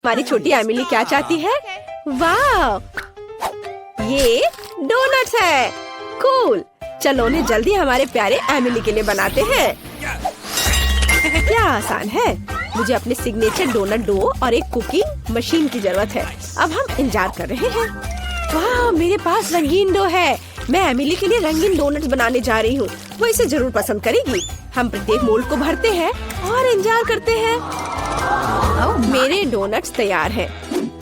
हमारी छोटी एमिली क्या चाहती है? वाह, ये डोनट्स है। कूल, चलो उन्हें जल्दी हमारे प्यारे एमिली के लिए बनाते हैं। क्या आसान है। मुझे अपने सिग्नेचर डोनट डो और एक कुकिंग मशीन की जरूरत है। अब हम इंतजार कर रहे हैं। वाह, मेरे पास रंगीन डो है। मैं एमिली के लिए रंगीन डोनट्स बनाने जा रही हूँ। वो इसे जरूर पसंद करेगी। हम प्रत्येक मोल्ड को भरते हैं और इंतजार करते हैं। मेरे डोनट्स तैयार हैं।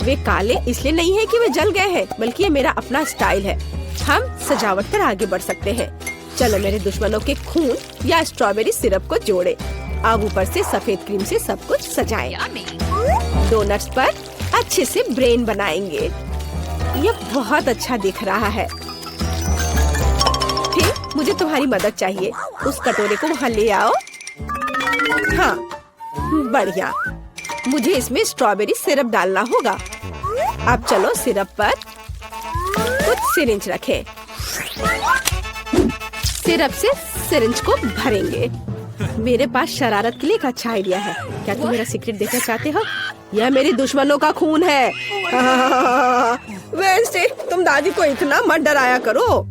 वे काले इसलिए नहीं है कि वे जल गए हैं, बल्कि ये मेरा अपना स्टाइल है। हम सजावट कर आगे बढ़ सकते हैं। चलो मेरे दुश्मनों के खून या स्ट्रॉबेरी सिरप को जोड़े। अब ऊपर से सफेद क्रीम से सब कुछ सजाएं। डोनट्स पर अच्छे से ब्रेन बनाएंगे। ये बहुत अच्छा दिख रहा है। ठीक, मुझे तुम्हारी मदद चाहिए। उस कटोरे को वहाँ ले आओ। हाँ, बढ़िया। मुझे इसमें स्ट्रॉबेरी सिरप डालना होगा। अब चलो सिरप पर कुछ सिरिंज रखें। सिरप से सिरिंज को भरेंगे। मेरे पास शरारत के लिए एक अच्छा आइडिया है। क्या तुम मेरा सीक्रेट देखना चाहते हो? यह मेरे दुश्मनों का खून है। वेंसडे, तुम दादी को इतना मत डराया करो।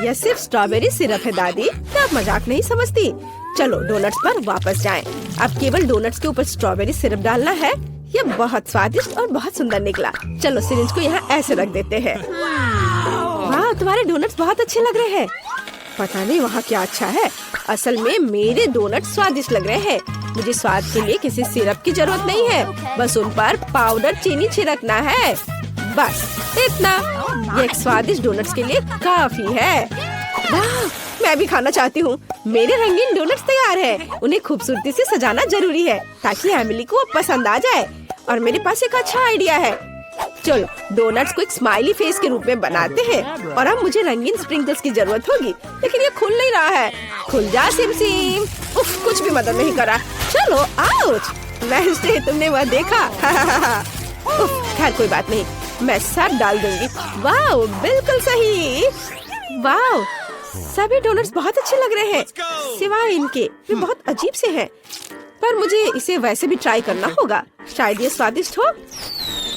यह सिर्फ स्ट्रॉबेरी सिरप है दादी, क्या आप मजाक नहीं समझती? चलो डोनट्स पर वापस जाएं। अब केवल डोनट्स के ऊपर स्ट्रॉबेरी सिरप डालना है। यह बहुत स्वादिष्ट और बहुत सुंदर निकला। चलो सिरिंज को यहाँ ऐसे रख देते हैं। वाह, तुम्हारे डोनट्स बहुत अच्छे लग रहे हैं। पता नहीं वहाँ क्या अच्छा है। असल में मेरे डोनट स्वादिष्ट लग रहे हैं। मुझे स्वाद के लिए किसी सिरप की जरूरत नहीं है। बस उन पर पाउडर चीनी छिड़कना है। बस इतना। ये एक स्वादिष्ट डोनट्स के लिए काफी है। वाह, मैं भी खाना चाहती हूँ। मेरे रंगीन डोनट्स तैयार हैं। उन्हें खूबसूरती से सजाना जरूरी है ताकि एमिली को पसंद आ जाए। और मेरे पास एक अच्छा आइडिया है। चलो डोनट्स को एक स्माइली फेस के रूप में बनाते हैं। और अब मुझे रंगीन स्प्रिंकल्स की जरूरत होगी, लेकिन ये खुल नहीं रहा है। खुल जा सिम सिम। उफ, कुछ भी मदद नहीं करा। चलो आउच। वेंसडे, तुमने वह देखा? उफ, खैर कोई बात नहीं, मैं सब डाल दूंगी। वाह, बिल्कुल सही। वाह, सभी डोनट्स बहुत अच्छे लग रहे हैं, सिवाय इनके। वे बहुत अजीब से हैं, पर मुझे इसे वैसे भी ट्राई करना होगा। शायद ये स्वादिष्ट हो।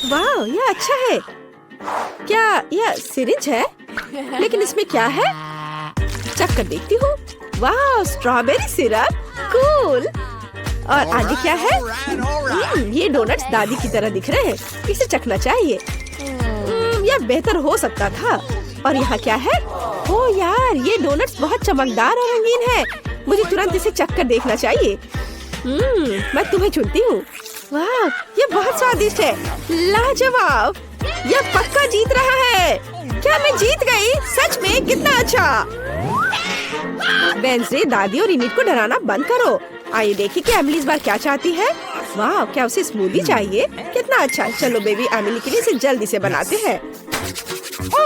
वाह, यह अच्छा है। क्या यह सिरिंज है? लेकिन इसमें क्या है? चख कर देखती हूँ। वाह, स्ट्रॉबेरी सिरप। कूल। और आगे क्या है? ये डोनट्स दादी की तरह दिख रहे हैं। इसे चखना चाहिए। यह बेहतर हो सकता था। और यहाँ क्या है? ओह यार, ये डोनट्स बहुत चमकदार और रंगीन है। मुझे तुरंत इसे चख कर देखना चाहिए। मैं तुम्हें चुनती हूँ। वाह, ये बहुत स्वादिष्ट है। लाजवाब। यह पक्का जीत रहा है। क्या मैं जीत गई? सच में? कितना अच्छा। वेंसडे, दादी और इनिट को डराना बंद करो। आइए देखिए कि एमिली इस बार क्या चाहती है। वाह, क्या उसे स्मूदी चाहिए? कितना अच्छा। चलो बेबी एमिली के लिए इसे जल्दी से बनाते हैं।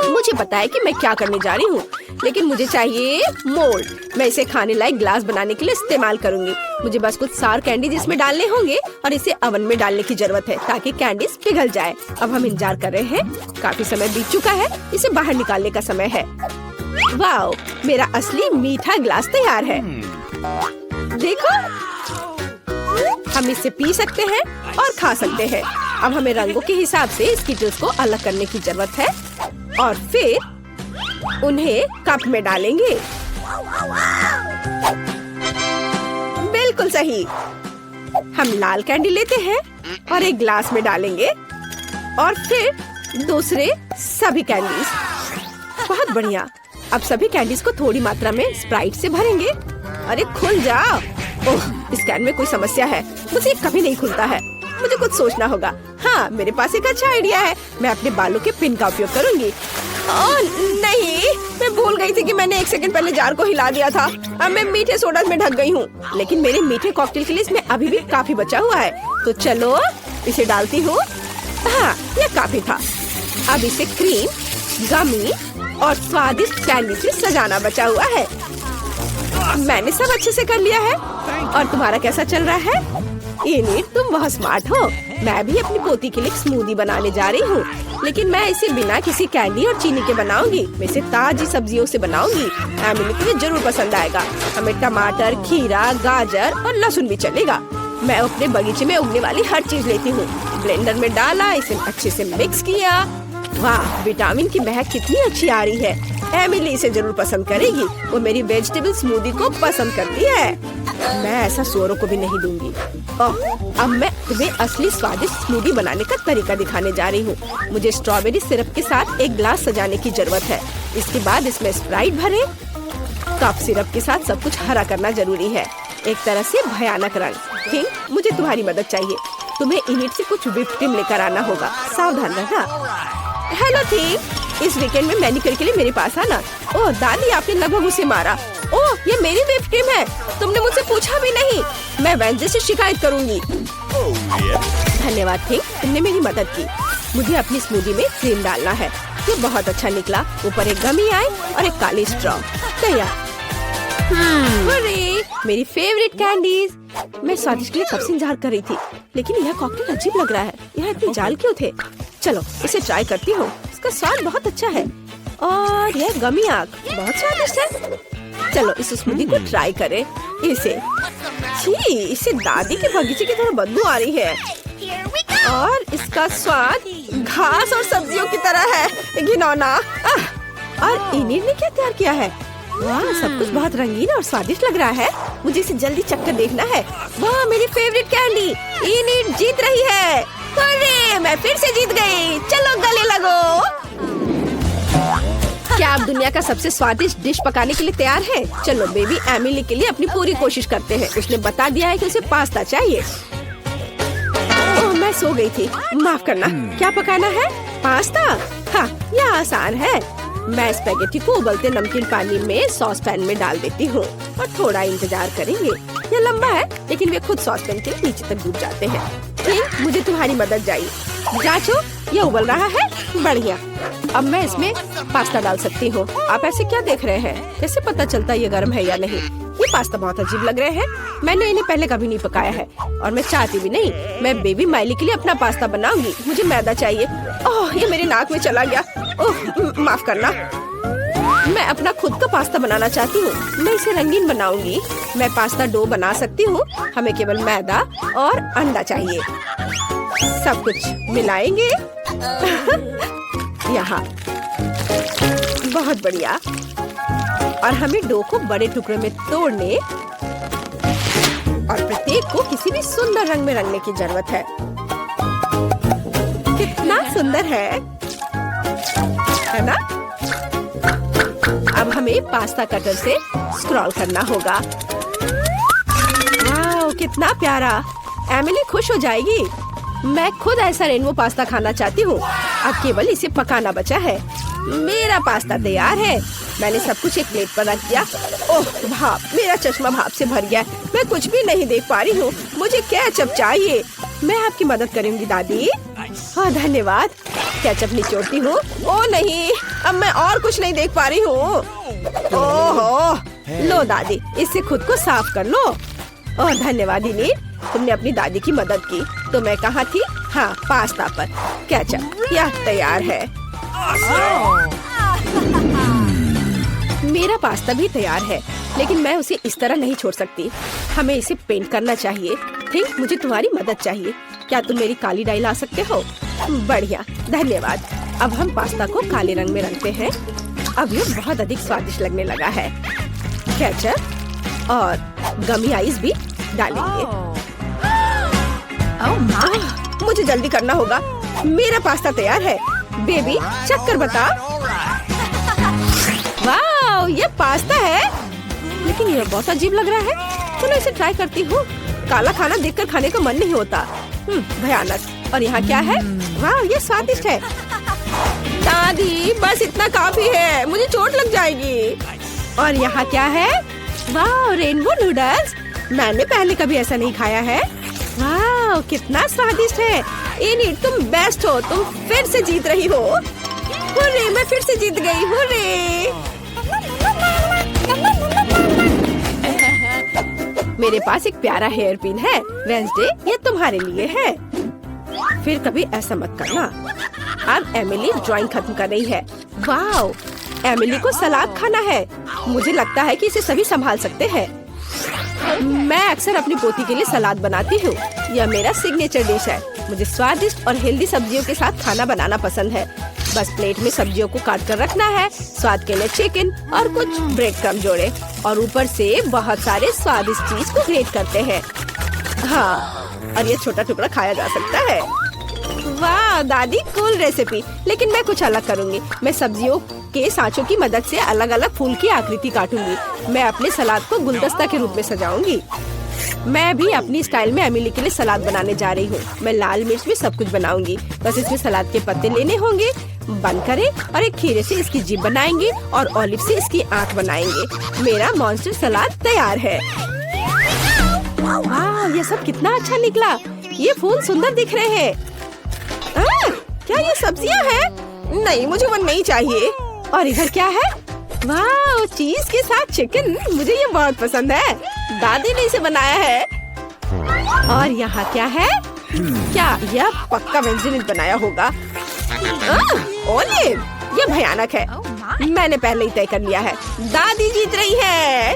मुझे पता है कि मैं क्या करने जा रही हूँ, लेकिन मुझे चाहिए मोल्ड। मैं इसे खाने लायक ग्लास बनाने के लिए इस्तेमाल करूँगी। मुझे बस कुछ सार कैंडी जिसमें डालने होंगे और इसे ओवन में डालने की जरूरत है ताकि कैंडीज पिघल जाए। अब हम इंतजार कर रहे हैं। काफी समय बीत चुका है। इसे बाहर निकालने का समय है। वाओ, मेरा असली मीठा ग्लास तैयार है। देखो, हम इसे पी सकते हैं और खा सकते हैं। अब हमें रंगों के हिसाब से स्किटल्स को अलग करने की जरूरत है और फिर उन्हें कप में डालेंगे। बिल्कुल सही। हम लाल कैंडी लेते हैं और एक ग्लास में डालेंगे और फिर दूसरे सभी कैंडीज। बहुत बढ़िया। अब सभी कैंडीज को थोड़ी मात्रा में स्प्राइट से भरेंगे। अरे खुल जा। ओह, इस कैन में कोई समस्या है। मुझे कभी नहीं खुलता है। मुझे कुछ सोचना होगा। हाँ, मेरे पास एक अच्छा आइडिया है। मैं अपने बालों के पिन का उपयोग करूंगी। ओह नहीं, मैं भूल गई थी कि मैंने 1 सेकंड पहले जार को हिला दिया था। अब मैं मीठे सोडा में ढक गई हूँ, लेकिन मेरे मीठे कॉकटेल के लिए इसमें अभी भी काफी बचा हुआ है। तो चलो इसे डालती हूँ। हाँ, यह काफी था। अब इसे क्रीम, गमी और स्वादिष्ट कैंडी से सजाना बचा हुआ है। मैंने सब अच्छे से कर लिया है। और तुम्हारा कैसा चल रहा है? इनिट, तुम बहुत स्मार्ट हो। मैं भी अपनी पोती के लिए स्मूदी बनाने जा रही हूँ, लेकिन मैं इसे बिना किसी कैंडी और चीनी के बनाऊंगी। मैं इसे ताजी सब्जियों से बनाऊंगी। एमिली को ये जरूर पसंद आएगा। हमें टमाटर, खीरा, गाजर और लहसुन भी चलेगा। मैं अपने बगीचे में उगने वाली हर चीज लेती हूँ। ब्लेंडर में डाला, इसे अच्छे से मिक्स किया। वाह, विटामिन की महक कितनी अच्छी आ रही है। एमिली इसे जरूर पसंद करेगी। वो मेरी वेजिटेबल स्मूदी को पसंद करती है। मैं ऐसा सोरों को भी नहीं दूंगी। अब मैं तुम्हें असली स्वादिष्ट स्मूदी बनाने का तरीका दिखाने जा रही हूँ। मुझे स्ट्रॉबेरी सिरप के साथ एक ग्लास सजाने की जरूरत है। इसके बाद इसमें स्प्राइट भरे। कप सिरप के साथ सब कुछ हरा करना जरूरी है, एक तरह से भयानक रंग। थिंक, मुझे तुम्हारी मदद चाहिए। तुम्हें इनिट से कुछ व्हिप्ड क्रीम लेकर आना होगा। सावधान रहना। हेलो थिंक, इस वीकेंड में मैनिक्योर के लिए मेरे पास आना। ओह दादी, आपने लगभग उसे मारा। ओह, ये मेरी व्हिप्ड क्रीम है। तुमने मुझसे पूछा भी नहीं। मैं वेंसडे से शिकायत करूंगी। धन्यवाद थिंक, तुमने मेरी मदद की। मुझे अपनी स्मूदी में क्रीम डालना है। ये बहुत अच्छा निकला। ऊपर एक गमी आई और एक काली स्ट्रॉ। तैयार। अरे, मेरी फेवरेट कैंडीज। मैं स्वादिष्ट के लिए कब से इंतजार कर रही थी, लेकिन यह कॉकटेल अजीब लग रहा है। यहाँ इतने जाल क्यों थे? चलो इसे ट्राई करती हूँ। इसका स्वाद बहुत अच्छा है और यह गमी आग बहुत स्वादिष्ट है। चलो इस स्मूदी को ट्राई करें। इसे दादी के बगीचे की तरह बदबू आ रही है और इसका स्वाद घास और सब्जियों की तरह है। घिनौना। और इनिट ने क्या तैयार किया है? वाह, सब कुछ बहुत रंगीन और स्वादिष्ट लग रहा है। मुझे इसे जल्दी चखकर देखना है। वाह, मेरी फेवरेट कैंडी इनिट जीत रही है। अरे, मैं फिर से जीत गई। चलो गले लगो। क्या आप दुनिया का सबसे स्वादिष्ट डिश पकाने के लिए तैयार हैं? चलो बेबी एमिली के लिए अपनी पूरी कोशिश करते हैं। उसने बता दिया है कि उसे पास्ता चाहिए। ओह, मैं सो गई थी, माफ करना। क्या पकाना है? पास्ता? हाँ, यह आसान है। मैं स्पैगेटी को उबलते नमकीन पानी में सॉस पैन में डाल देती हूँ और थोड़ा इंतजार करेंगे। यह लंबा है, लेकिन वे खुद सॉस पैन के नीचे तक डूब जाते हैं। फिर मुझे तुम्हारी मदद चाहिए। जांचो, यह उबल रहा है। बढ़िया। अब मैं इसमें पास्ता डाल सकती हूँ। आप ऐसे क्या देख रहे हैं? कैसे पता चलता है ये गर्म है या नहीं? ये पास्ता बहुत अजीब लग रहे हैं। मैंने इन्हें पहले कभी नहीं पकाया है और मैं चाहती भी नहीं। मैं बेबी माइली के लिए अपना पास्ता बनाऊंगी। मुझे मैदा चाहिए। ओह, ये मेरे नाक में चला गया। ओह, माफ करना। मैं अपना खुद का पास्ता बनाना चाहती हूँ। मैं इसे रंगीन बनाऊंगी। मैं पास्ता डो बना सकती हूँ। हमें केवल मैदा और अंडा चाहिए। सब कुछ मिलाएंगे। यहाँ बहुत बढ़िया। और हमें डो को बड़े टुकड़े में तोड़ने और प्रत्येक को किसी भी सुंदर रंग में रंगने की जरूरत है। कितना सुंदर है ना? अब हमें पास्ता कटर से स्क्रॉल करना होगा। वाह, कितना प्यारा। एमिली खुश हो जाएगी। मैं खुद ऐसा रेनबो पास्ता खाना चाहती हूँ। अब केवल इसे पकाना बचा है। मेरा पास्ता तैयार है। मैंने सब कुछ एक प्लेट पर रख दिया। ओह भाप, मेरा चश्मा भाप से भर गया। मैं कुछ भी नहीं देख पा रही हूँ। मुझे केचप चाहिए। मैं आपकी मदद करूँगी दादी। हाँ धन्यवाद। केचप निचोड़ती हूँ। ओह नहीं, अब मैं और कुछ नहीं देख पा रही हूँ। ओहो, लो दादी, इससे खुद को साफ कर लो। ओह धन्यवाद इनिट, तुमने अपनी दादी की मदद की। तो मैं कहाँ थी? हाँ, पास्ता पर। केचप यह तैयार है। मेरा पास्ता भी तैयार है, लेकिन मैं उसे इस तरह नहीं छोड़ सकती। हमें इसे पेंट करना चाहिए। थिंक, मुझे तुम्हारी मदद चाहिए। क्या तुम मेरी काली डाई ला सकते हो? बढ़िया, धन्यवाद। अब हम पास्ता को काले रंग में रंगते हैं। अब ये बहुत अधिक स्वादिष्ट लगने लगा है। केचप और गमी आइस भी डालेंगे। मुझे जल्दी करना होगा। मेरा पास्ता तैयार है। बेबी, चख कर बता। वाह, ये पास्ता है, लेकिन ये बहुत अजीब लग रहा है। चलो इसे ट्राई करती हूँ। काला खाना देखकर खाने का मन नहीं होता। भयानक। और यहाँ क्या है? वाह, ये स्वादिष्ट है। दादी, बस इतना काफी है, मुझे चोट लग जाएगी। और यहाँ क्या है? वाह, रेनबो नूडल्स। मैंने पहले कभी ऐसा नहीं खाया है। वाह, कितना स्वादिष्ट है। इनिट, तुम बेस्ट हो। तुम फिर से जीत रही हो। हुर्रे, मैं फिर से जीत गई। हुर्रे। मेरे पास एक प्यारा हेयर पिन है। वेंसडे, ये तुम्हारे लिए है। फिर कभी ऐसा मत करना। अब एमिली ड्राइंग खत्म कर रही है। वाह, एमिली को सलाद खाना है। मुझे लगता है कि इसे सभी संभाल सकते हैं। मैं अक्सर अपनी पोती के लिए सलाद बनाती हूँ। यह मेरा सिग्नेचर डिश है। मुझे स्वादिष्ट और हेल्दी सब्जियों के साथ खाना बनाना पसंद है। बस प्लेट में सब्जियों को काट कर रखना है, स्वाद के लिए चिकन और कुछ ब्रेड क्रम्ब जोड़े और ऊपर से बहुत सारे स्वादिष्ट चीज को ग्रेट करते हैं। हाँ, और ये छोटा टुकड़ा खाया जा सकता है। वाह दादी, कूल रेसिपी। लेकिन मैं कुछ अलग करूँगी। मैं सब्जियों के सांचों की मदद से अलग अलग फूल की आकृति काटूंगी। मैं अपने सलाद को गुलदस्ता के रूप में सजाऊंगी। मैं भी अपनी स्टाइल में एमिली के लिए सलाद बनाने जा रही हूँ। मैं लाल मिर्च में सब कुछ बनाऊंगी। बस इसमें सलाद के पत्ते लेने होंगे, बंद करें और एक खीरे से इसकी जीभ बनाएंगे और ऑलिव से इसकी आँख बनाएंगे। मेरा मॉन्स्टर सलाद तैयार है। वाह, ये सब कितना अच्छा निकला। ये फूल सुंदर दिख रहे हैं। क्या ये सब्जियां हैं? नहीं, मुझे वो नहीं चाहिए। और इधर क्या है? वाह, चीज के साथ चिकन। मुझे ये बहुत पसंद है। दादी ने इसे बनाया है। और यहाँ क्या है? क्या यह पक्का वेजिटेरियन बनाया होगा? ओलिव, ये भयानक है। मैंने पहले ही तय कर लिया है। दादी जीत रही है।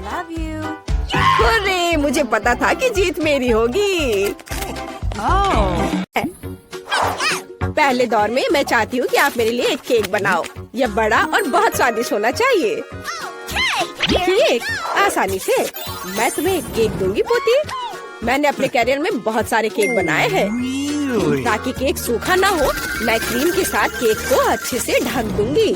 अरे, मुझे पता था कि जीत मेरी होगी। पहले दौर में मैं चाहती हूँ कि आप मेरे लिए एक केक बनाओ। यह बड़ा और बहुत स्वादिष्ट होना चाहिए। केक आसानी से। मैं तुम्हें एक केक दूंगी पोती। मैंने अपने कैरियर में बहुत सारे केक बनाए हैं। ताकि केक सूखा ना हो, मैं क्रीम के साथ केक को अच्छे से ढक दूंगी।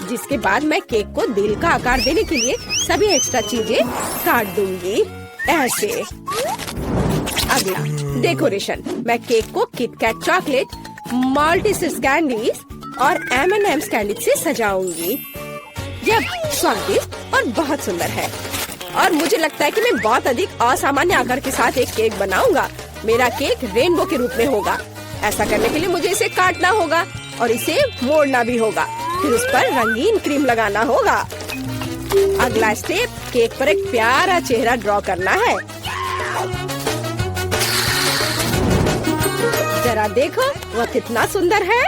जिसके बाद मैं केक को दिल का आकार देने के लिए सभी एक्स्ट्रा चीजें काट दूंगी। ऐसे। अगला डेकोरेशन। मैं केक को किटकैट चॉकलेट, मल्टीसिस कैंडीज और M&M's कैंडीज से सजाऊंगी। यह स्वादिष्ट और बहुत सुंदर है। और मुझे लगता है कि मैं बहुत अधिक असामान्य आकार के साथ एक केक बनाऊंगा। मेरा केक रेनबो के रूप में होगा। ऐसा करने के लिए मुझे इसे काटना होगा और इसे मोड़ना भी होगा। फिर उस पर रंगीन क्रीम लगाना होगा। अगला स्टेप, केक पर एक प्यारा चेहरा ड्रॉ करना है। जरा देखो, वह कितना सुंदर है।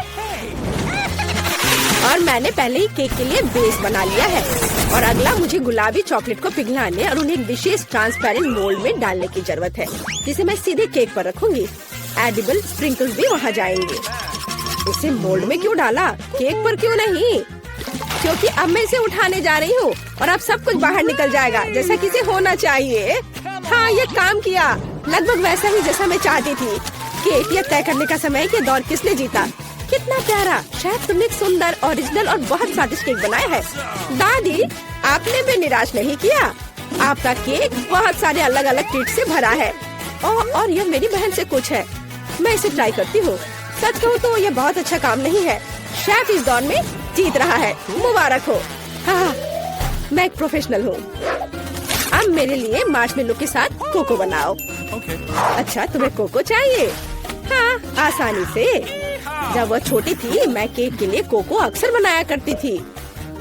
और मैंने पहले ही केक के लिए बेस बना लिया है। और अगला मुझे गुलाबी चॉकलेट को पिघलाने और उन्हें एक विशेष ट्रांसपेरेंट मोल्ड में डालने की जरूरत है, जिसे मैं सीधे केक पर रखूंगी। एडिबल स्प्रिंकल्स भी वहाँ जाएंगे। इसे मोल्ड में क्यों डाला, केक पर क्यों नहीं? क्योंकि अब मैं इसे उठाने जा रही हूँ और अब सब कुछ बाहर निकल जाएगा जैसा कि इसे होना चाहिए। हाँ, ये काम किया। लगभग वैसा ही जैसा मैं चाहती थी। केक यह तय करने का समय कि दौर किसने जीता। कितना प्यारा। शायद तुमने एक सुंदर, ओरिजिनल और बहुत स्वादिष्ट केक बनाया है। दादी, आपने भी निराश नहीं किया। आपका केक बहुत सारे अलग अलग ट्रीट से भरा है। और यह मेरी बहन से कुछ है। मैं इसे ट्राई करती हूँ। सच कहूँ तो यह बहुत अच्छा काम नहीं है। शेफ इस दौर में जीत रहा है। मुबारक हो। हाँ, मैं एक प्रोफेशनल हूँ। अब मेरे लिए मार्शमेलो के साथ कोको बनाओ। अच्छा, तुम्हें कोको चाहिए? हाँ, आसानी से। जब वह छोटी थी, मैं केक के लिए कोको अक्सर बनाया करती थी।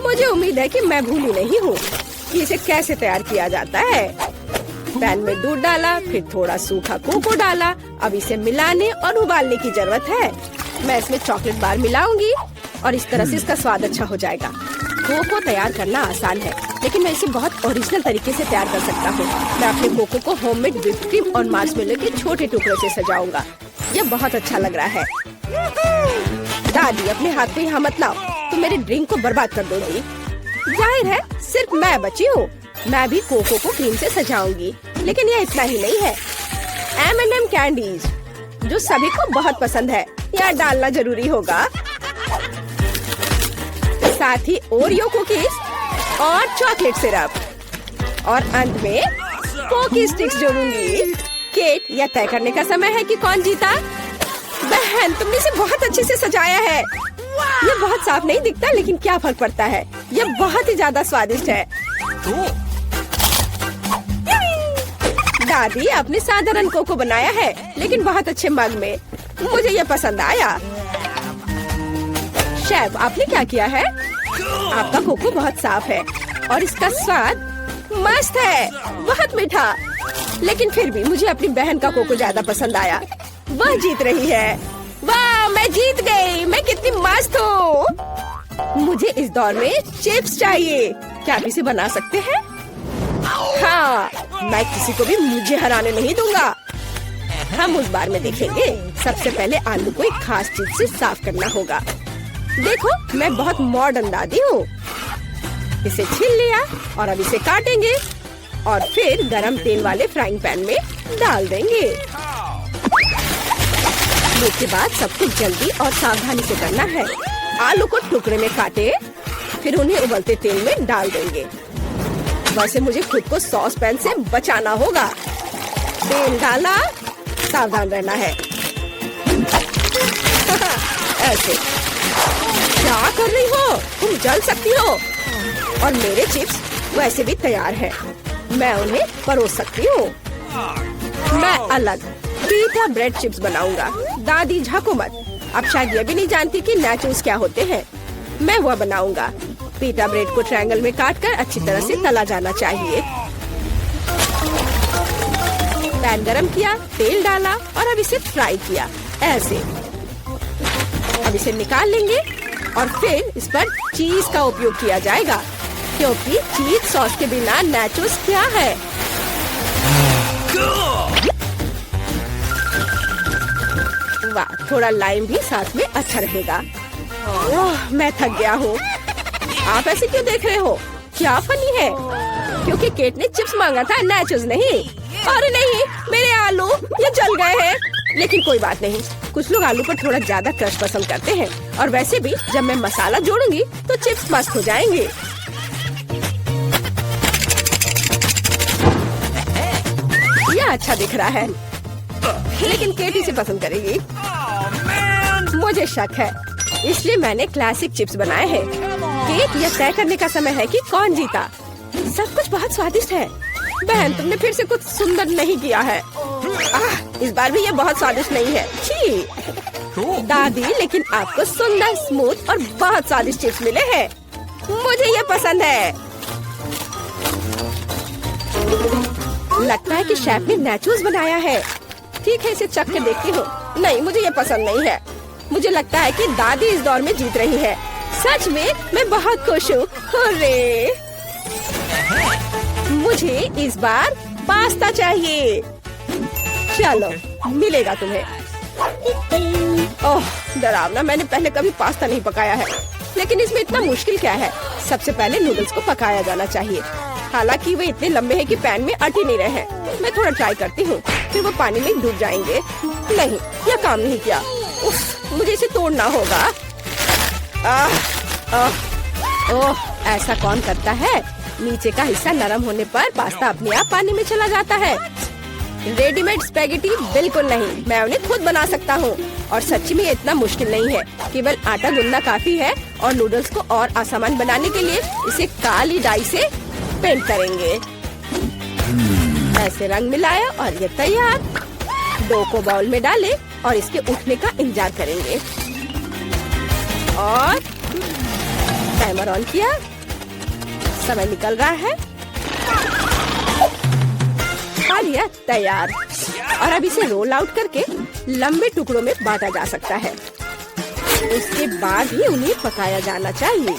मुझे उम्मीद है कि मैं भूली नहीं हूँ कि इसे कैसे तैयार किया जाता है। पैन में दूध डाला, फिर थोड़ा सूखा कोको डाला। अब इसे मिलाने और उबालने की जरूरत है। मैं इसमें चॉकलेट बार मिलाऊंगी और इस तरह से इसका स्वाद अच्छा हो जाएगा। कोको तैयार करना आसान है, लेकिन मैं इसे बहुत ओरिजिनल तरीके से तैयार कर सकता हूँ। मैं अपने कोको को होममेड व्हिप्ड क्रीम और मार्शमेलो के छोटे टुकड़ों से सजाऊंगा। यह बहुत अच्छा लग रहा है। दादी, अपने हाथ को यहाँ मत लाओ, तुम मेरे ड्रिंक को बर्बाद कर दोगी। जाहिर है, सिर्फ मैं बची हूँ। मैं भी कोको को क्रीम से सजाऊंगी। लेकिन यह इतना ही नहीं है। M&M कैंडीज, जो सभी को बहुत पसंद है, यह डालना जरूरी होगा। साथ ही ओरियो कुकीज और चॉकलेट सिरप। और अंत में पोकी स्टिक्स जोड़ूंगी। केक, यह तय करने का समय है कि कौन जीता। बहन, तुमने इसे बहुत अच्छे से सजाया है। यह बहुत साफ नहीं दिखता, लेकिन क्या फर्क पड़ता है। यह बहुत ही ज्यादा स्वादिष्ट है। दादी, आपने साधारण कोको बनाया है, लेकिन बहुत अच्छे मग में। मुझे यह पसंद आया। शेफ, आपने क्या किया है? आपका कोको बहुत साफ है और इसका स्वाद मस्त है, बहुत मीठा। लेकिन फिर भी मुझे अपनी बहन का कोको ज्यादा पसंद आया। वह जीत रही है। वाह, मैं जीत गई। मैं कितनी मस्त हूँ। मुझे इस दौर में चिप्स चाहिए। क्या आप इसे बना सकते हैं? हाँ, मैं किसी को भी मुझे हराने नहीं दूंगा। हम उस बार में देखेंगे। सबसे पहले आलू को एक खास चीज से साफ करना होगा। देखो, मैं बहुत मॉडर्न दादी हूँ। इसे छील लिया और अब इसे काटेंगे और फिर गरम तेल वाले फ्राइंग पैन में डाल देंगे। इसके बाद सब कुछ जल्दी और सावधानी से करना है। आलू को टुकड़े में काटे, फिर उन्हें उबलते तेल में डाल देंगे। वैसे मुझे खुद को सॉस पैन से बचाना होगा। तेल डाला, सावधान रहना है। ऐसे क्या कर रही हो? तुम जल सकती हो। और मेरे चिप्स वैसे भी तैयार हैं। मैं उन्हें परोस सकती हूँ। मैं अलग पीटा ब्रेड चिप्स बनाऊंगा। दादी झाको मत, अब शायद ये भी नहीं जानती कि नाचोस क्या होते हैं। मैं वह बनाऊंगा। पीटा ब्रेड को ट्रायंगल में काटकर अच्छी तरह से तला जाना चाहिए। पैन गरम किया, तेल डाला और अब इसे फ्राई किया। ऐसे अब इसे निकाल लेंगे और फिर इस पर चीज का उपयोग किया जाएगा, क्योंकि चीज सॉस के बिना नाचोस क्या है। वाह, थोड़ा लाइम भी साथ में अच्छा रहेगा। ओह, मैं थक गया हूँ। आप ऐसे क्यों देख रहे हो? क्या फनी है? क्योंकि केट ने चिप्स मांगा था, नाचोस नहीं। अरे नहीं, मेरे आलू ये जल गए हैं। लेकिन कोई बात नहीं, कुछ लोग आलू पर थोड़ा ज्यादा क्रश पसंद करते हैं। और वैसे भी जब मैं मसाला जोड़ूंगी तो चिप्स मस्त हो जाएंगे। यह अच्छा दिख रहा है, लेकिन केट इसे पसंद करेगी। मुझे शक है, इसलिए मैंने क्लासिक चिप्स बनाए हैं। केट, यह तय करने का समय है कि कौन जीता। सब कुछ बहुत स्वादिष्ट है। बहन, तुमने फिर से कुछ सुंदर नहीं किया है। इस बार भी ये बहुत स्वादिष्ट नहीं है। छी दादी, लेकिन आपको सुंदर, स्मूथ और बहुत स्वादिष्ट चिप्स मिले हैं। मुझे ये पसंद है। लगता है कि शेफ ने नाचोस बनाया है। ठीक है, इसे चख के देखती हूँ। नहीं, मुझे ये पसंद नहीं है। मुझे लगता है कि दादी इस दौर में जीत रही है। सच में मैं बहुत खुश हूँ। हुर्रे! मुझे इस बार पास्ता चाहिए। चलो, मिलेगा तुम्हें। ओह, डरावना, मैंने पहले कभी पास्ता नहीं पकाया है। लेकिन इसमें इतना मुश्किल क्या है? सबसे पहले नूडल्स को पकाया जाना चाहिए। हालांकि वे इतने लंबे हैं कि पैन में अट ही नहीं रहे। मैं थोड़ा ट्राई करती हूँ, फिर वो पानी में डूब जाएंगे। नहीं, यह काम नहीं किया। उफ, मुझे इसे तोड़ना होगा। ओह, ऐसा कौन करता है? नीचे का हिस्सा नरम होने पर पास्ता अपने आप पानी में चला जाता है। रेडीमेड स्पैगेटी बिल्कुल नहीं, मैं उन्हें खुद बना सकता हूँ। और सच्ची में इतना मुश्किल नहीं है। केवल आटा गूंदना काफी है। और नूडल्स को और आसान बनाने के लिए इसे काली डाई से पेंट करेंगे। ऐसे रंग मिलाया और ये तैयार। डो को बाउल में डालें और इसके उठने का इंतजार करेंगे। और टाइमर ऑन किया। समय निकल रहा है और यह तैयार। और अब इसे रोल आउट करके लंबे टुकड़ों में बांटा जा सकता है। उसके बाद ही उन्हें पकाया जाना चाहिए।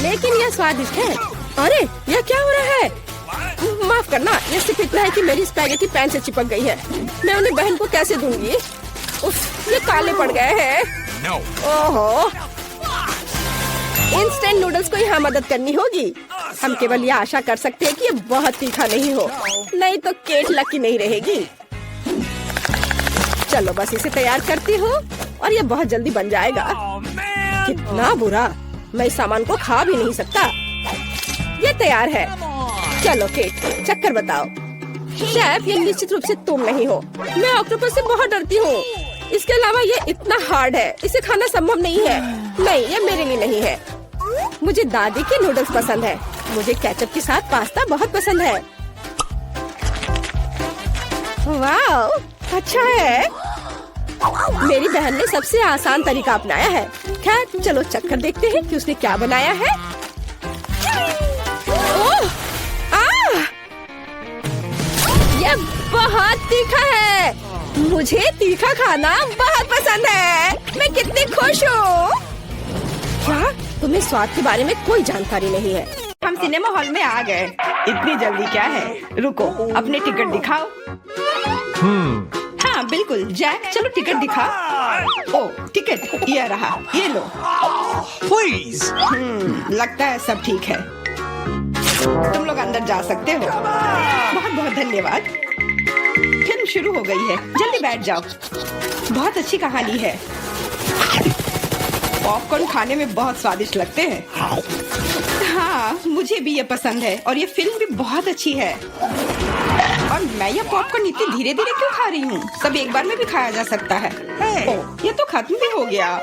लेकिन यह स्वादिष्ट है। अरे, यह क्या हो रहा है? माफ करना, यह सिर्फ इतना है कि मेरी स्पैगेटी पैन से चिपक गई है। मैं उन्हें बहन को कैसे दूंगी? उफ, ये काले पड़ गए हैं। ओहो, इंस्टेंट नूडल्स को यहाँ मदद करनी होगी। हम केवल यह आशा कर सकते हैं कि ये बहुत तीखा नहीं हो, नहीं तो केट लकी नहीं रहेगी। चलो, बस इसे तैयार करती हूँ और ये बहुत जल्दी बन जाएगा। कितना बुरा, मैं इस सामान को खा भी नहीं सकता। ये तैयार है। चलो केट, चक्कर बताओ। शेफ, ये निश्चित रूप से तुम नहीं हो। मैं ऑक्टोपस से बहुत डरती हूँ। इसके अलावा ये इतना हार्ड है, इसे खाना संभव नहीं है। नहीं, ये मेरे लिए नहीं है। मुझे दादी के नूडल्स पसंद है। मुझे केचप के साथ पास्ता बहुत पसंद है। वाह, अच्छा है। मेरी बहन ने सबसे आसान तरीका अपनाया है। खैर, चलो चक्कर देखते हैं कि उसने क्या बनाया है। ओह, बहुत तीखा है। मुझे तीखा खाना बहुत पसंद है। मैं कितनी खुश हूँ। क्या तुम्हें स्वाद के बारे में कोई जानकारी नहीं है? हम सिनेमा हॉल में आ गए। इतनी जल्दी क्या है? रुको, अपने टिकट दिखाओ। हाँ बिल्कुल जैक, चलो टिकट दिखाओ। ओ टिकट ये रहा, ये लो। Please. लगता है सब ठीक है। तुम लोग अंदर जा सकते हो। बहुत बहुत धन्यवाद। फिल्म शुरू हो गई है, जल्दी बैठ जाओ। बहुत अच्छी कहानी है। पॉपकॉर्न खाने में बहुत स्वादिष्ट लगते हैं। हाँ मुझे भी ये पसंद है और ये फिल्म भी बहुत अच्छी है। और मैं ये पॉपकॉर्न इतनी धीरे धीरे क्यों खा रही हूँ? सब एक बार में भी खाया जा सकता है। ओह, ये तो खत्म भी हो गया।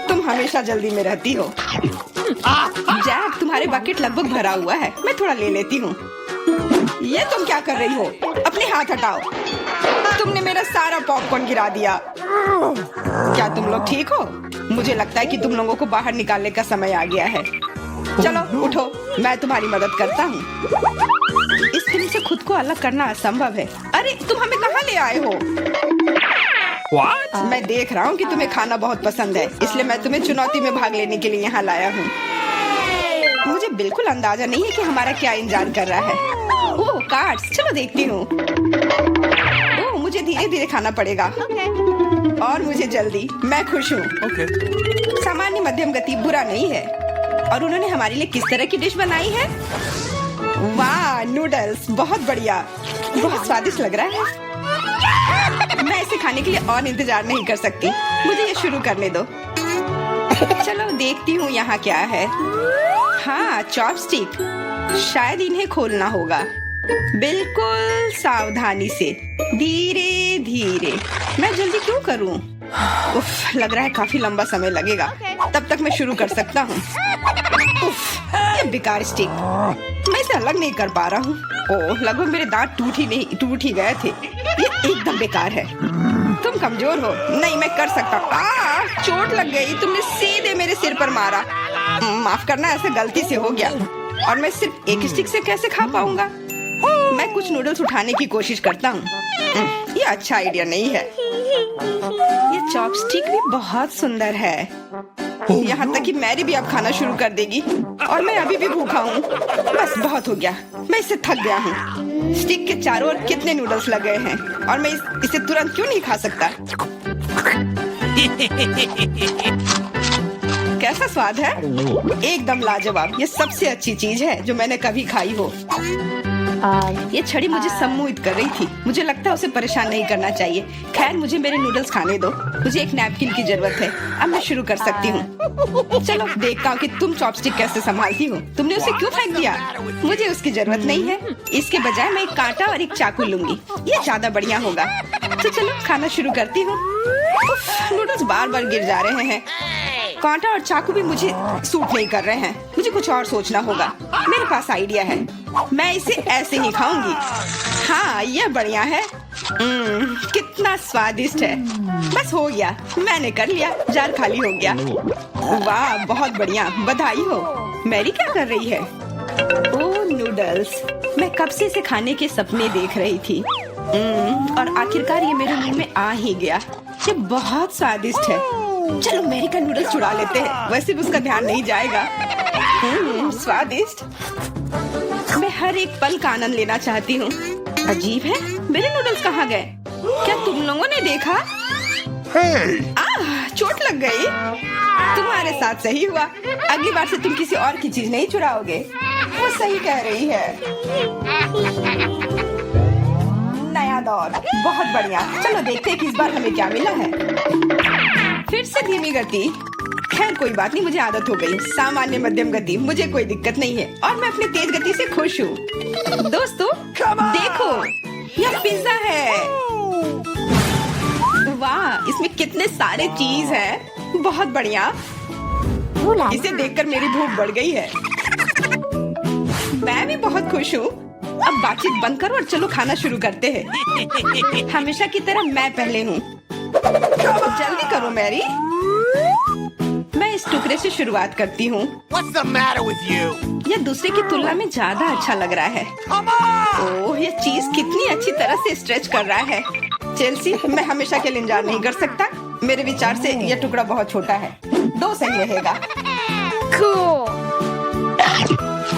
तुम हमेशा जल्दी में रहती हो। जैक, तुम्हारे बकेट लगभग भरा हुआ है, मैं थोड़ा ले लेती हूँ। ये तुम क्या कर रही हो? अपने हाथ हटाओ। तुमने मेरा सारा पॉपकॉर्न गिरा दिया। क्या तुम लोग ठीक हो? मुझे लगता है कि तुम लोगों को बाहर निकालने का समय आ गया है। चलो उठो, मैं तुम्हारी मदद करता हूँ। इस फिल्म से खुद को अलग करना असंभव है। अरे तुम हमें कहाँ ले आए हो? What? मैं देख रहा हूँ कि तुम्हें खाना बहुत पसंद है, इसलिए मैं तुम्हें चुनौती में भाग लेने के लिए यहाँ लाया हूँ। मुझे बिल्कुल अंदाजा नहीं है कि हमारा क्या इंतजार कर रहा है। ओह कार्ड्स, चलो देखती हूँ। ओह मुझे धीरे धीरे खाना पड़ेगा और मुझे जल्दी। मैं खुश हूँ। Okay. सामान्य मध्यम गति बुरा नहीं है। और उन्होंने हमारे लिए किस तरह की डिश बनाई है? वाह नूडल्स, बहुत बढ़िया, बहुत स्वादिष्ट लग रहा है। मैं इसे खाने के लिए और इंतजार नहीं कर सकती। मुझे ये शुरू करने दो। चलो देखती हूँ यहाँ क्या है। हाँ चॉपस्टिक, शायद इन्हें खोलना होगा। बिल्कुल सावधानी से, धीरे धीरे। मैं जल्दी क्यों करूँ? उफ, लग रहा है काफी लंबा समय लगेगा। तब तक मैं शुरू कर सकता हूँ। उफ, ये बेकार स्टिक, मैं इसे अलग नहीं कर पा रहा हूँ। ओह, लगभग मेरे दांत टूट ही गए थे। ये एकदम बेकार है। तुम कमजोर हो। नहीं, मैं कर सकता हूँ। चोट लग गई, तुमने सीधे मेरे सिर पर मारा। माफ करना, ऐसे गलती से हो गया। और मैं सिर्फ एक स्टिक से कैसे खा पाऊंगा? मैं कुछ नूडल्स उठाने की कोशिश करता हूँ। ये अच्छा आइडिया नहीं है। ये चॉपस्टिक भी बहुत सुंदर है। यहाँ तक कि मैरी भी अब खाना शुरू कर देगी और मैं अभी भी भूखा हूँ। बस बहुत हो गया, मैं इससे थक गया हूँ। स्टिक के चारों ओर कितने नूडल्स लगे हैं और मैं इसे तुरंत क्यों नहीं खा सकता? कैसा स्वाद है? एकदम लाजवाब। ये सबसे अच्छी चीज है जो मैंने कभी खाई हो। ये छड़ी मुझे सम्मोहित कर रही थी। मुझे लगता है उसे परेशान नहीं करना चाहिए। खैर, मुझे मेरे नूडल्स खाने दो। मुझे एक नैपकिन की जरूरत है। अब मैं शुरू कर सकती हूँ। चलो देखता हूँ कि तुम चॉपस्टिक कैसे संभालती हो। तुमने उसे क्यों फेंक दिया? मुझे उसकी जरूरत नहीं है। इसके बजाय मैं एक कांटा और एक चाकू लूंगी। ये ज्यादा बढ़िया होगा। तो चलो खाना शुरू करती हूँ। नूडल्स बार बार गिर जा रहे हैं। कांटा और चाकू भी मुझे सूट नहीं कर रहे हैं। मुझे कुछ और सोचना होगा। मेरे पास आइडिया है। मैं इसे ऐसे ही खाऊंगी। हाँ, ये बढ़िया है। कितना स्वादिष्ट है। बस हो गया, मैंने कर लिया। जार खाली हो गया। वाह, बहुत बढ़िया, बधाई हो। मैरी क्या कर रही है? ओह नूडल्स, मैं कब से इसे खाने के सपने देख रही थी। और आखिरकार ये मेरे मुंह में आ ही गया। ये बहुत स्वादिष्ट है। चलो मैरी का नूडल्स चुरा लेते हैं, वैसे भी उसका ध्यान नहीं जाएगा। स्वादिष्ट। मैं हर एक पल का आनंद लेना चाहती हूँ। अजीब है, मेरे नूडल्स कहाँ गए? क्या तुम लोगों ने देखा? चोट लग गई। तुम्हारे साथ सही हुआ। अगली बार से तुम किसी और की चीज नहीं चुराओगे। वो सही कह रही है। नया दौर, बहुत बढ़िया। चलो देखते हैं कि इस बार हमें क्या मिला है। फिर से धीमी गति। खैर कोई बात नहीं, मुझे आदत हो गई। सामान्य मध्यम गति, मुझे कोई दिक्कत नहीं है और मैं अपनी तेज गति से खुश हूँ। दोस्तों देखो, यह पिज्जा है। वाह, इसमें कितने सारे चीज हैं। बहुत बढ़िया। इसे देखकर मेरी भूख बढ़ गई है। मैं भी बहुत खुश हूँ। अब बातचीत बंद करो और चलो खाना शुरू करते हैं। हमेशा की तरह मैं पहले हूँ। जल्दी करो मैरी। मैं इस टुकड़े से शुरुआत करती हूँ। What's the matter with you? यह दूसरे की तुलना में ज्यादा अच्छा लग रहा है। ओह, यह चीज कितनी अच्छी तरह से स्ट्रेच कर रहा है। चेल्सी, मैं हमेशा के लिए इंतजार नहीं कर सकता। मेरे विचार से यह टुकड़ा बहुत छोटा है। 2 सही रहेगा।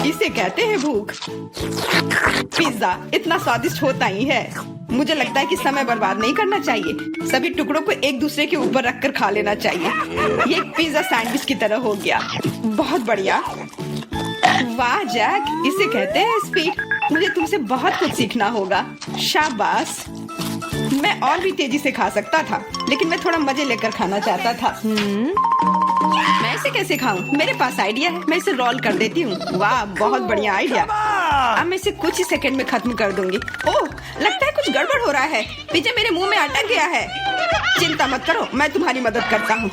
इसे कहते हैं भूख। पिज्जा इतना स्वादिष्ट होता ही है। मुझे लगता है कि समय बर्बाद नहीं करना चाहिए। सभी टुकड़ों को एक दूसरे के ऊपर रखकर खा लेना चाहिए। ये एक पिज्जा सैंडविच की तरह हो गया। बहुत बढ़िया। वाह जैक, इसे कहते हैं स्पीड। मुझे तुमसे बहुत कुछ सीखना होगा। शाबाश। मैं और भी तेजी से खा सकता था, लेकिन मैं थोड़ा मजे लेकर खाना चाहता था। मैं इसे कैसे खाऊं? मेरे पास आइडिया है। मैं इसे रोल कर देती हूँ। वाह, बहुत बढ़िया आइडिया। अब मैं इसे कुछ ही सेकंड में खत्म कर दूंगी। ओह, लगता है कुछ गड़बड़ हो रहा है। पिज्जा मेरे मुंह में अटक गया है। चिंता मत करो, मैं तुम्हारी मदद करता हूँ।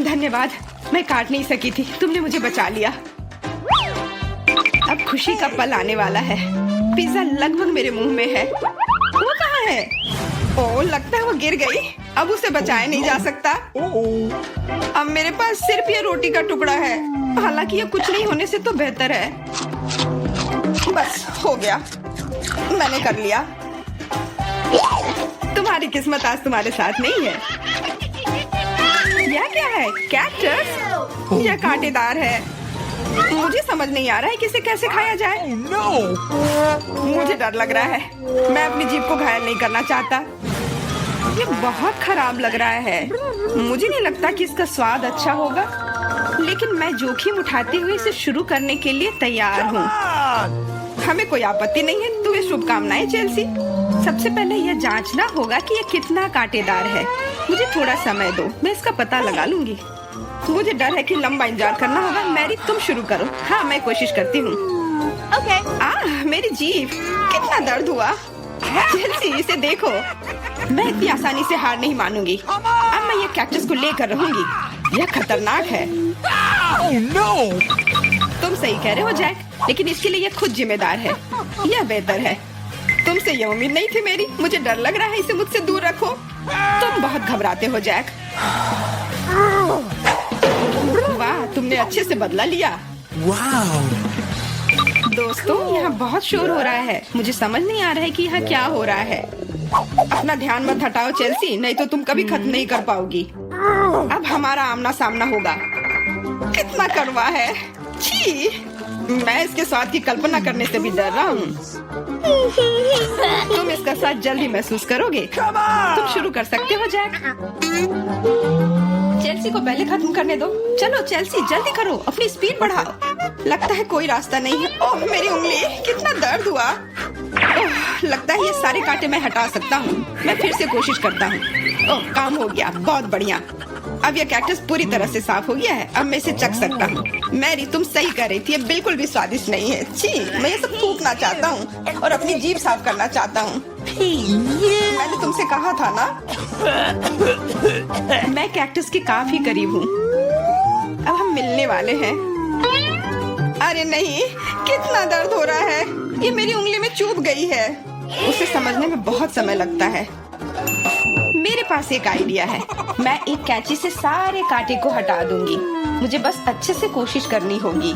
धन्यवाद। मैं काट नहीं सकी थी, तुमने मुझे बचा लिया। अब खुशी का पल आने वाला है। पिज्जा लगभग मेरे मुंह में है। वो कहाँ है? ओह, लगता है वो गिर गई। अब उसे बचाया नहीं जा सकता। अब मेरे पास सिर्फ ये रोटी का टुकड़ा है। हालांकि ये कुछ नहीं होने से तो बेहतर है। बस हो गया, मैंने कर लिया। तुम्हारी किस्मत आज तुम्हारे साथ नहीं है। यह क्या है? कैक्टस? यह कांटेदार है। मुझे समझ नहीं आ रहा है कि इसे कैसे खाया जाए। मुझे डर लग रहा है। मैं अपनी जीभ को घायल नहीं करना चाहता। ये बहुत खराब लग रहा है। मुझे नहीं लगता कि इसका स्वाद अच्छा होगा, लेकिन मैं जोखिम उठाते हुए इसे शुरू करने के लिए तैयार हूँ। हमें कोई आपत्ति नहीं है। तुम्हें शुभकामनाएं चेल्सी। सबसे पहले यह जांचना होगा कि यह कितना कांटेदार है। मुझे थोड़ा समय दो, मैं इसका पता लगा लूंगी। मुझे डर है कि लंबा इंतजार करना होगा। मैरी, तुम शुरू करो। हाँ, मैं कोशिश करती हूँ। मेरी जीभ, कितना दर्द हुआ। चेल्सी, इसे देखो। मैं इतनी आसानी से हार नहीं मानूंगी। अब मैं ये कैक्टस को लेकर रहूंगी। यह खतरनाक है। तुम सही कह रहे हो जैक, लेकिन इसके लिए यह खुद जिम्मेदार है। यह बेहतर है। तुमसे यह उम्मीद नहीं थी मेरी। मुझे डर लग रहा है। इसे मुझसे दूर रखो। तुम बहुत घबराते हो जैक। वाह, तुमने अच्छे से बदला लिया। दोस्तों, यहाँ बहुत शोर हो रहा है। मुझे समझ नहीं आ रहा है कि यहाँ क्या हो रहा है। अपना ध्यान मत हटाओ चेल्सी, नहीं तो तुम कभी खत्म नहीं कर पाओगी। अब हमारा आमना सामना होगा। कितना कड़वा है। छी, मैं इसके स्वाद की कल्पना करने से भी डर रहा हूँ। तुम इसका स्वाद जल्दी महसूस करोगे। तुम शुरू कर सकते हो जैक। चेल्सी को पहले खत्म करने दो। चलो चेल्सी, जल्दी करो, अपनी स्पीड बढ़ाओ। लगता है कोई रास्ता नहीं है। ओह, मेरी उंगली, कितना दर्द हुआ। ओह, लगता है ये सारे कांटे मैं हटा सकता हूँ। मैं फिर से कोशिश करता हूँ। ओह, काम हो गया। बहुत बढ़िया। अब यह कैक्टस पूरी तरह से साफ हो गया है। अब मैं इसे चख सकता हूँ। मैरी, तुम सही कर रही थी। ये बिल्कुल भी स्वादिष्ट नहीं है। छी, मैं ये सब थूकना चाहता हूँ और अपनी जीभ साफ करना चाहता हूँ। मैंने तुमसे कहा था ना। मैं कैक्टस के काफी करीब हूँ। अब हम मिलने वाले हैं। अरे नहीं, कितना दर्द हो रहा है। ये मेरी उंगली में चुभ गई है। उसे समझने में बहुत समय लगता है। मेरे पास एक आइडिया है। मैं एक कैंची से सारे कांटे को हटा दूंगी। मुझे बस अच्छे से कोशिश करनी होगी।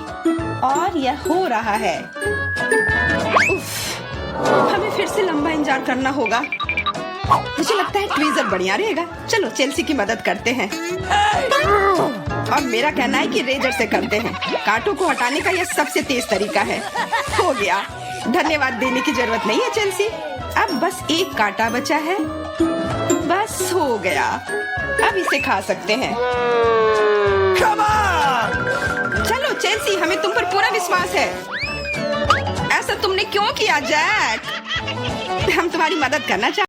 और यह हो रहा है। उफ, हमें फिर से लंबा इंतजार करना होगा। मुझे लगता है ट्वीजर बढ़िया रहेगा। चलो चेल्सी की मदद करते हैं। और मेरा कहना है कि रेजर से करते हैं। कांटों को हटाने का यह सबसे तेज तरीका है। हो गया। धन्यवाद देने की जरूरत नहीं है चेल्सी। अब बस एक कांटा बचा है। बस हो गया। अब इसे खा सकते हैं। चलो चेल्सी, हमें तुम पर पूरा विश्वास है। ऐसा तुमने क्यों किया जैक? हम तुम्हारी मदद करना चाहते हैं।